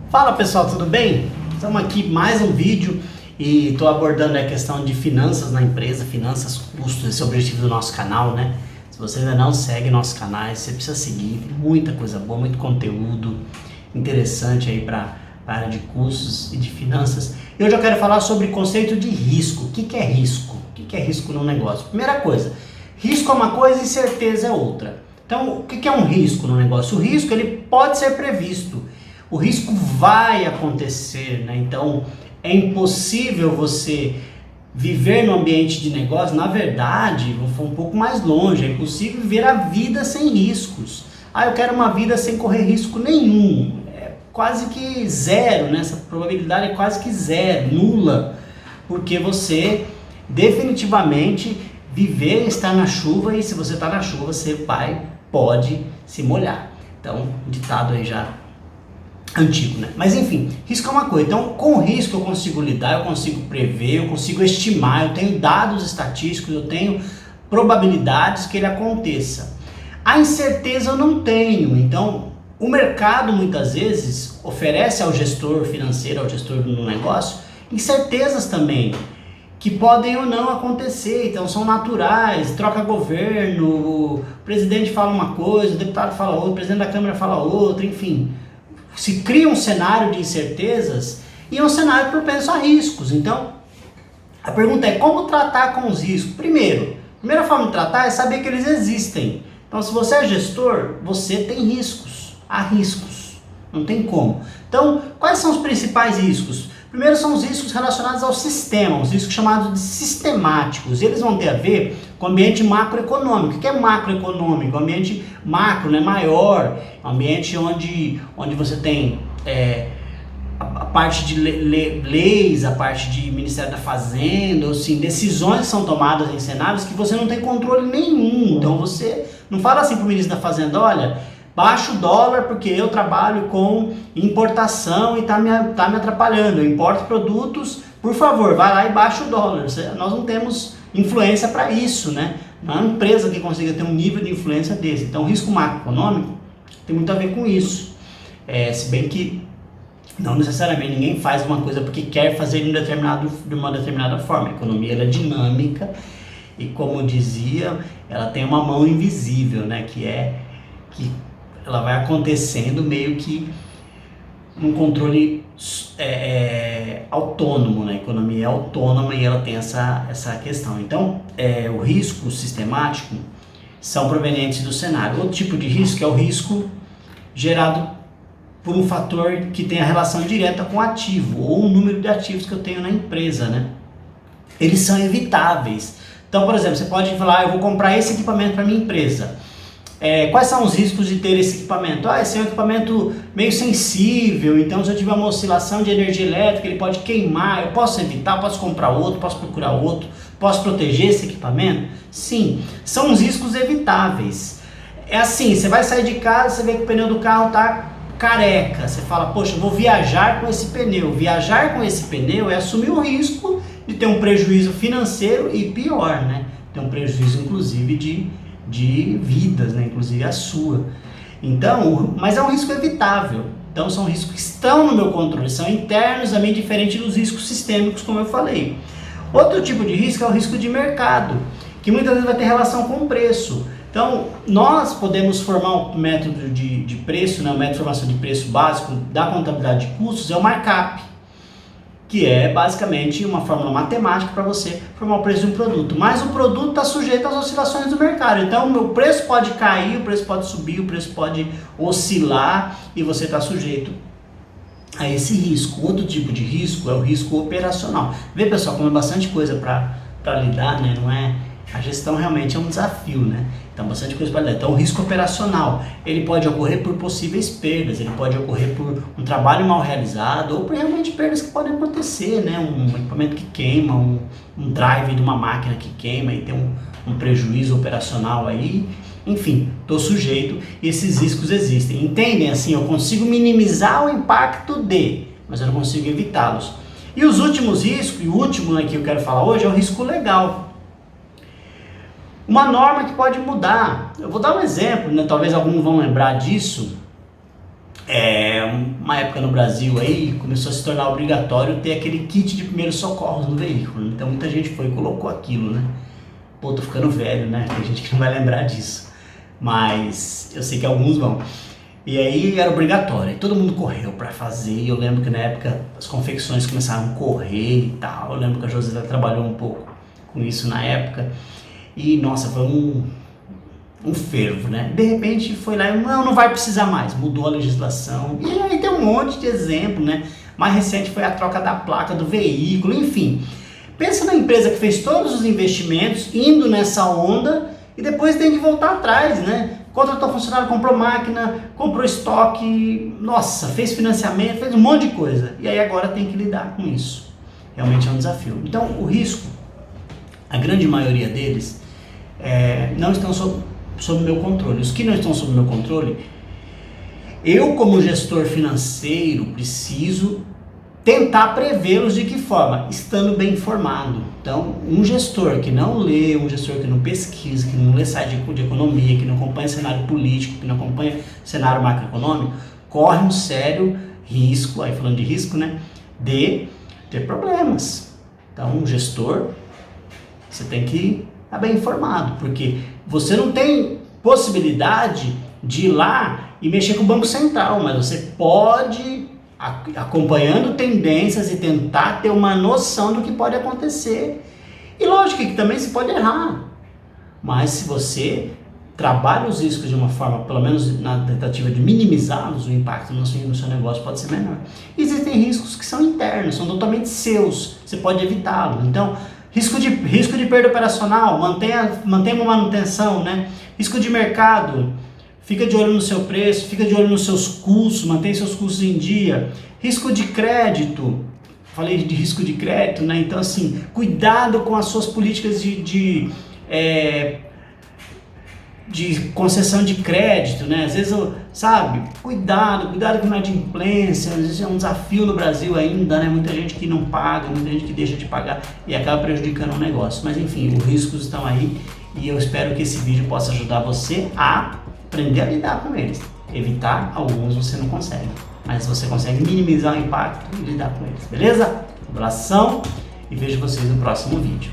Fala pessoal, tudo bem? Estamos aqui mais um vídeo e estou abordando a questão de finanças na empresa, finanças, custos, esse é o objetivo do nosso canal, né? Se você ainda não segue nossos canais, você precisa seguir, tem muita coisa boa, muito conteúdo interessante aí para a área de custos e de finanças. E hoje eu quero falar sobre o conceito de risco. O que é risco? O que é risco no negócio? Primeira coisa, risco é uma coisa e certeza é outra. Então, o que é um risco no negócio? O risco ele pode ser previsto. O risco vai acontecer, né? Então é impossível você viver no ambiente de negócio. Na verdade, vou um pouco mais longe, é impossível viver a vida sem riscos. Eu quero uma vida sem correr risco nenhum. É quase que zero, né? Essa probabilidade é quase que zero, nula, porque você definitivamente viver estar na chuva, e se você está na chuva, você pode se molhar. Então, ditado aí já antigo, né? Mas enfim, risco é uma coisa. Então, com o risco eu consigo lidar, eu consigo prever, eu consigo estimar, eu tenho dados estatísticos, eu tenho probabilidades que ele aconteça. A incerteza eu não tenho. Então, o mercado muitas vezes oferece ao gestor financeiro, ao gestor do negócio, incertezas também, que podem ou não acontecer. Então são naturais, troca governo, o presidente fala uma coisa, o deputado fala outra, o presidente da Câmara fala outra, enfim. Se cria um cenário de incertezas e é um cenário propenso a riscos. Então, a pergunta é como tratar com os riscos? Primeira forma de tratar é saber que eles existem. Então, se você é gestor, você tem riscos. Há riscos. Não tem como. Então, quais são os principais riscos? Primeiro são os riscos relacionados ao sistema, os riscos chamados de sistemáticos. Eles vão ter a ver com o ambiente macroeconômico. O que é macroeconômico? O ambiente macro, né, maior, ambiente onde você tem a parte de leis, a parte de Ministério da Fazenda, assim, decisões que são tomadas em cenários que você não tem controle nenhum. Então você não fala assim para o ministro da Fazenda: olha, baixa o dólar porque eu trabalho com importação e tá me atrapalhando. Eu importo produtos, por favor, vai lá e baixa o dólar. Nós não temos influência para isso, né? Não é uma empresa que consiga ter um nível de influência desse. Então, o risco macroeconômico tem muito a ver com isso. Se bem que não necessariamente ninguém faz uma coisa porque quer fazer de uma determinada forma. A economia ela é dinâmica e, como eu dizia, ela tem uma mão invisível, né? Que ela vai acontecendo meio que um controle autônomo, né? A economia é autônoma e ela tem essa questão. Então, o risco sistemático são provenientes do cenário. Outro tipo de risco é o risco gerado por um fator que tem a relação direta com o ativo ou o número de ativos que eu tenho na empresa, né? Eles são evitáveis. Então, por exemplo, você pode falar: eu vou comprar esse equipamento para minha empresa. Quais são os riscos de ter esse equipamento? Esse é um equipamento meio sensível, então se eu tiver uma oscilação de energia elétrica, ele pode queimar. Eu posso evitar, posso comprar outro, posso procurar outro, posso proteger esse equipamento? Sim, são os riscos evitáveis. É assim, você vai sair de casa, você vê que o pneu do carro está careca, você fala: poxa, eu vou viajar com esse pneu. Viajar com esse pneu é assumir o risco de ter um prejuízo financeiro e, pior, né, ter um prejuízo inclusive de vidas, né? Inclusive a sua. Então, mas é um risco evitável. Então são riscos que estão no meu controle, são internos a mim, diferente dos riscos sistêmicos, como eu falei. Outro tipo de risco é o risco de mercado, que muitas vezes vai ter relação com o preço. Então, nós podemos formar um método de preço, né? O método de formação de preço básico da contabilidade de custos é o markup, que é basicamente uma fórmula matemática para você formar o preço de um produto. Mas o produto está sujeito às oscilações do mercado. Então, o meu preço pode cair, o preço pode subir, o preço pode oscilar e você está sujeito a esse risco. Outro tipo de risco é o risco operacional. Vê, pessoal, como é bastante coisa para lidar, né? Não é? A gestão realmente é um desafio, né? Então, bastante coisa para lidar. Então, o risco operacional, ele pode ocorrer por possíveis perdas, ele pode ocorrer por um trabalho mal realizado ou por realmente perdas que podem acontecer, né? Um equipamento que queima, um drive de uma máquina que queima e tem um prejuízo operacional aí. Enfim, estou sujeito e esses riscos existem. Entendem? Assim, eu consigo minimizar o impacto mas eu não consigo evitá-los. E os últimos riscos, e o último, né, que eu quero falar hoje, é o risco legal. Uma norma que pode mudar. Eu vou dar um exemplo, né? Talvez alguns vão lembrar disso. uma época no Brasil aí, começou a se tornar obrigatório ter aquele kit de primeiros socorros no veículo. Então muita gente foi e colocou aquilo, né? Pô, tô ficando velho, né? Tem gente que não vai lembrar disso. Mas eu sei que alguns vão. E aí era obrigatório, e todo mundo correu para fazer. E eu lembro que na época as confecções começaram a correr e tal. Eu lembro que a José trabalhou um pouco com isso na época. E nossa, foi um fervo, né? De repente foi lá e não vai precisar mais, mudou a legislação. E aí tem um monte de exemplo, né? Mais recente foi a troca da placa do veículo, enfim. Pensa na empresa que fez todos os investimentos, indo nessa onda, e depois tem que voltar atrás, né? Contratou funcionário, comprou máquina, comprou estoque, nossa, fez financiamento, fez um monte de coisa. E aí agora tem que lidar com isso. Realmente é um desafio. Então o risco, a grande maioria deles, não estão sob meu controle. Os que não estão sob meu controle, eu como gestor financeiro preciso tentar prevê-los de que forma? Estando bem informado. Então, um gestor que não lê, um gestor que não pesquisa, que não lê site de economia, que não acompanha cenário político, que não acompanha cenário macroeconômico, corre um sério risco, aí falando de risco, né, de ter problemas. Então, um gestor, você tem que estar bem informado, porque você não tem possibilidade de ir lá e mexer com o Banco Central, mas você pode, acompanhando tendências e tentar ter uma noção do que pode acontecer. E lógico que também se pode errar, mas se você trabalha os riscos de uma forma, pelo menos na tentativa de minimizá-los, o impacto no seu negócio pode ser menor. Existem riscos que são internos, são totalmente seus, você pode evitá-los. Então, risco de perda operacional, mantenha uma manutenção, né? Risco de mercado, fica de olho no seu preço, fica de olho nos seus custos, mantenha seus custos em dia. Risco de crédito, falei de risco de crédito, né? Então, assim, cuidado com as suas políticas de concessão de crédito, né? Às vezes, cuidado com a inadimplência. Às vezes é um desafio no Brasil ainda, né? Muita gente que não paga, muita gente que deixa de pagar e acaba prejudicando o negócio. Mas enfim, os riscos estão aí e eu espero que esse vídeo possa ajudar você a aprender a lidar com eles. Evitar alguns você não consegue, mas você consegue minimizar o impacto e lidar com eles, beleza? Um abração e vejo vocês no próximo vídeo.